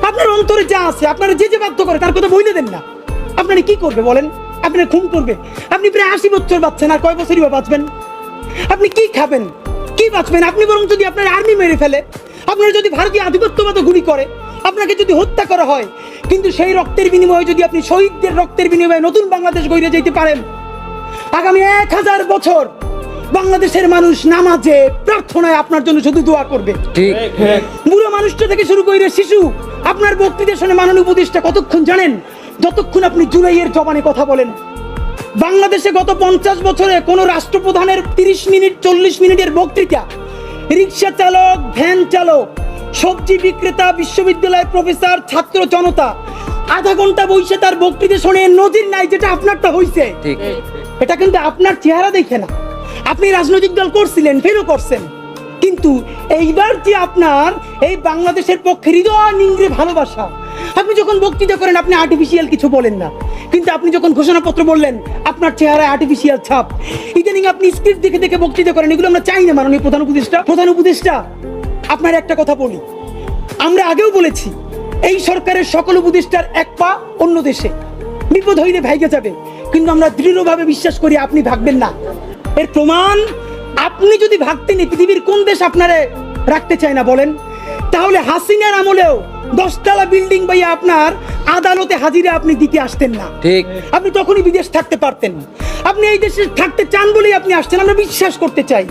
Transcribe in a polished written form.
আপনার অন্তরে যা আছে, আপনারা যে যে বাধ্য করে তার কথা বইলে দেন না। আপনারা কি করবে বলেন? আপনারা খুন করবে? আপনি প্রায় 80 বছর বাঁচছেন, আর কয় বছরই বা বাঁচবেন? আপনি কি খাবেন, কি বাঁচবেন? আপনি বরং যদি আপনার আর্মি মেরে ফেলে, আপনারা যদি ভারতীয় আধিপত্যবাদ গুলি করে, আপনাকে যদি হত্যা করা হয়, কিন্তু সেই রক্তের বিনিময়ে যদি আপনি শহীদদের রক্তের বিনিময়ে নতুন বাংলাদেশ গড়ে যেতে পারেন, আগামী 1000 বছর বাংলাদেশের মানুষ নামাজে প্রার্থনায় আপনার জন্য শুধু দোয়া করবে। ঠিক। বুড়ো মানুষটা থেকে শুরু করে শিশু আপনার বক্তৃতা শুনে মাননীয় উপদেষ্টা কতক্ষণ জানেন? যতক্ষণ আপনি জুলাইয়ের জবানে কথা বলেন। বাংলাদেশে গত 50 বছরে কোন রাষ্ট্রপ্রধানের 30 মিনিট 40 মিনিটের বক্তৃতা, রিক্সা চালক, ভ্যান চালক, সবজি বিক্রেতা, বিশ্ববিদ্যালয়ের প্রফেসর, ছাত্র জনতা আধা ঘন্টা বসে তার বক্তৃতা শুনে নজির নাই, যেটা আপনারটা হইছে। ঠিক। এটা কিন্তু আপনার চেহারা দেখে না। আপনি রাজনৈতিক দল করছিলেন, ফেরও করছেন, কিন্তু এইবার যে আপনার এই বাংলাদেশের পক্ষে হৃদয় নিংড়ে ভালোবাসা, আপনি যখন বক্তৃতা করেন আপনি আর্টিফিশিয়াল কিছু বলেন না, কিন্তু আপনি যখন ঘোষণাপত্র বললেন আপনার চেহারায় আর্টিফিশিয়াল ছাপ। ইদানিং আপনি স্ক্রিপ্ট দেখে দেখে বক্তৃতা করেন, এগুলো আমরা চাই না। মাননীয় প্রধান উপদেষ্টা আপনার একটা কথা বলি, আমরা আগেও বলেছি এই সরকারের সকল উপদেষ্টার এক পা অন্য দেশে, বিপদ হইলে ভাইগে যাবে, কিন্তু আমরা দৃঢ়ভাবে বিশ্বাস করি আপনি ভাগবেন না। এর প্রমাণ, আপনি যদি ভাগতেন পৃথিবীর কোন দেশ আপনারে রাখতে চায় না বলেন? তাহলে হাসিনার আমলেও 10 তলা বিল্ডিং বাইয়া আপনার আদালতে হাজিরা আপনি দিতে আসতেন না। ঠিক। আপনি তখনই বিদেশ থাকতে পারতেন। আপনি এই দেশে থাকতে চান বলেই আপনি আসছেন, আমরা বিশ্বাস করতে চাই।